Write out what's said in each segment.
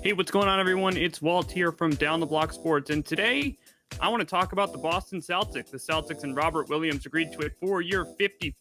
Hey, what's going on, everyone? It's Walt here from Down the Block Sports, and today I want to talk about the Boston Celtics. The Celtics and Robert Williams agreed to a 4-year,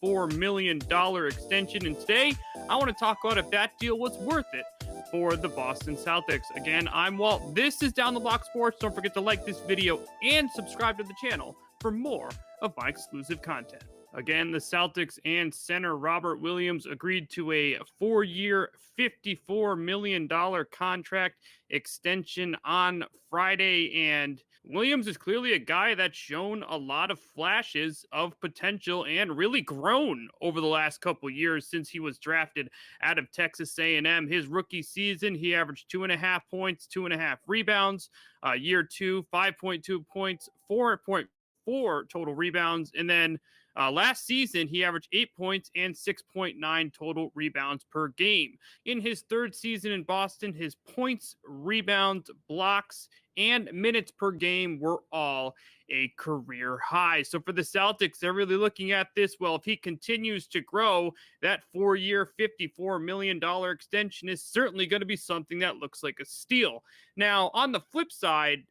$54 million extension, and today I want to talk about if that deal was worth it for the Boston Celtics. Again, I'm Walt. This is Down the Block Sports. Don't forget to like this video and subscribe to the channel for more of my exclusive content. Again, the Celtics and center Robert Williams agreed to a 4-year, $54 million contract extension on Friday. And Williams is clearly a guy that's shown a lot of flashes of potential and really grown over the last couple years since he was drafted out of Texas A&M. His rookie season, he averaged 2.5 points, 2.5 rebounds. Year two, 5.2 points, 4.4 total rebounds. And then last season, he averaged 8 points and 6.9 total rebounds per game. In his third season in Boston, his points, rebounds, blocks, and minutes per game were all a career high. So for the Celtics, they're really looking at this. Well, if he continues to grow, that 4-year, $54 million extension is certainly going to be something that looks like a steal. Now, on the flip side,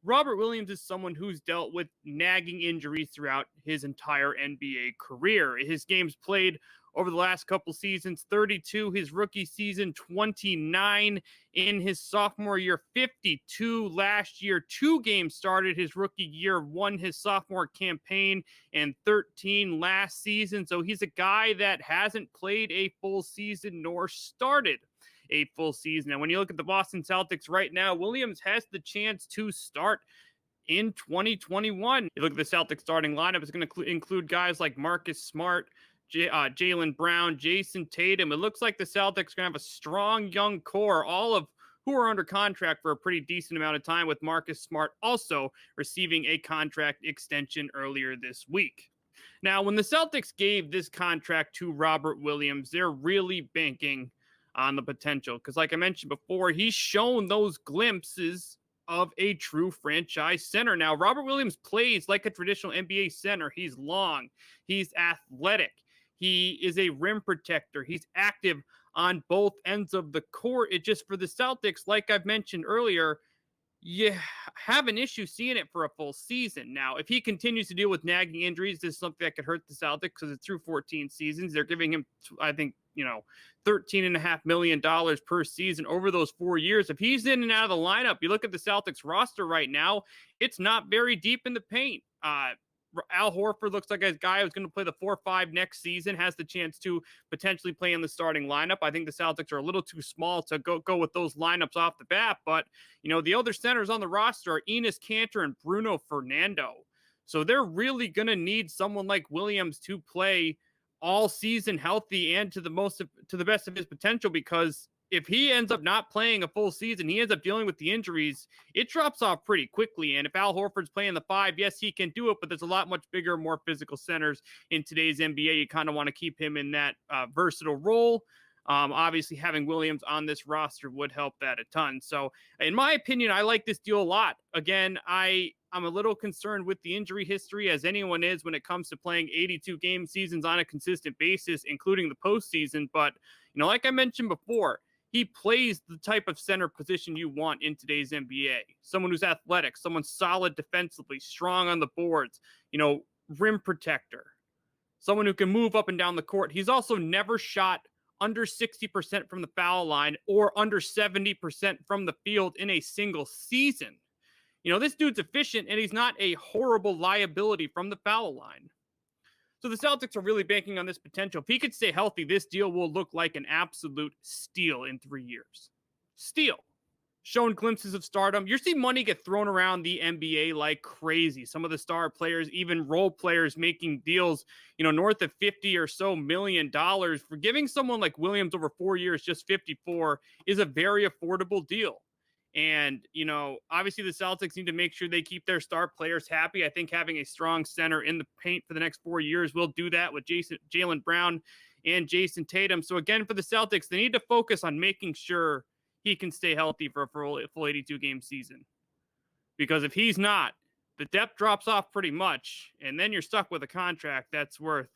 Robert Williams is someone who's dealt with nagging injuries throughout his entire NBA career. His games played over the last couple seasons, 32, his rookie season, 29, in his sophomore year, 52 last year, 2 games started his rookie year, 1 his sophomore campaign, and 13 last season. So he's a guy that hasn't played a full season nor started a full season. And when you look at the Boston Celtics right now, Williams has the chance to start in 2021. You look at the Celtics starting lineup, it's going to include guys like Marcus Smart, Jaylen Brown, Jason Tatum. It looks like the Celtics are going to have a strong young core, all of who are under contract for a pretty decent amount of time, with Marcus Smart also receiving a contract extension earlier this week. Now, when the Celtics gave this contract to Robert Williams, they're really banking on the potential, because like I mentioned before, he's shown those glimpses of a true franchise center. Now, Robert Williams plays like a traditional NBA center. He's long, he's athletic, he is a rim protector, he's active on both ends of the court. It just, for the Celtics, like I've mentioned earlier, you have an issue seeing it for a full season. Now, if he continues to deal with nagging injuries, this is something that could hurt the Celtics, because it's through 14 seasons. They're giving him, I think, $13.5 million per season over those 4 years. If he's in and out of the lineup, you look at the Celtics roster right now, it's not very deep in the paint. Al Horford looks like a guy who's going to play the 4-5 next season, has the chance to potentially play in the starting lineup. I think the Celtics are a little too small to go with those lineups off the bat. But, the other centers on the roster are Enes Kanter and Bruno Fernando. So they're really going to need someone like Williams to play all season healthy and to the best of his potential, because if he ends up not playing a full season, he ends up dealing with the injuries, it drops off pretty quickly. And if Al Horford's playing the 5, yes, he can do it, but there's a lot much bigger, more physical centers in today's NBA. You kind of want to keep him in that versatile role. Obviously, having Williams on this roster would help that a ton. So, in my opinion, I like this deal a lot. Again, I'm a little concerned with the injury history, as anyone is when it comes to playing 82-game seasons on a consistent basis, including the postseason. But, like I mentioned before, he plays the type of center position you want in today's NBA. Someone who's athletic, someone solid defensively, strong on the boards, rim protector, someone who can move up and down the court. He's also never shot under 60% from the foul line or under 70% from the field in a single season. This dude's efficient, and he's not a horrible liability from the foul line. So the Celtics are really banking on this potential. If he could stay healthy, this deal will look like an absolute steal in 3 years. Steal. Shown glimpses of stardom. You're seeing money get thrown around the NBA like crazy. Some of the star players, even role players, making deals, north of $50 or so million. For giving someone like Williams over 4 years, just 54, is a very affordable deal. And, obviously the Celtics need to make sure they keep their star players happy. I think having a strong center in the paint for the next 4 years will do that with Jaylen Brown and Jason Tatum. So again, for the Celtics, they need to focus on making sure he can stay healthy for a full 82-game season. Because if he's not, the depth drops off pretty much, and then you're stuck with a contract that's worth,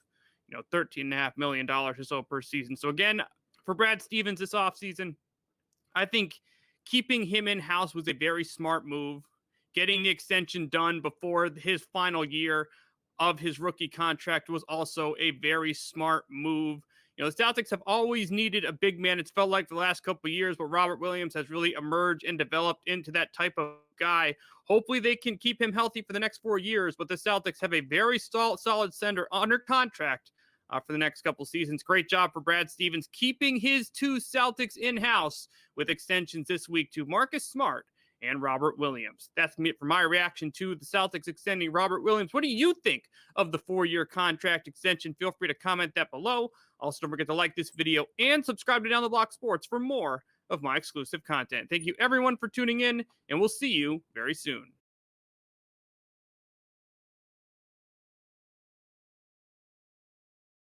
$13.5 million or so per season. So again, for Brad Stevens this offseason, I think keeping him in-house was a very smart move. Getting the extension done before his final year of his rookie contract was also a very smart move. You know, the Celtics have always needed a big man. It's felt like the last couple of years, but Robert Williams has really emerged and developed into that type of guy. Hopefully they can keep him healthy for the next 4 years, but the Celtics have a very solid center under contract for the next couple seasons. Great job for Brad Stevens keeping his 2 Celtics in-house with extensions this week to Marcus Smart and Robert Williams. That's it for my reaction to the Celtics extending Robert Williams. What do you think of the 4-year contract extension? Feel free to comment that below. Also, don't forget to like this video and subscribe to Down the Block Sports for more of my exclusive content. Thank you, everyone, for tuning in, and we'll see you very soon.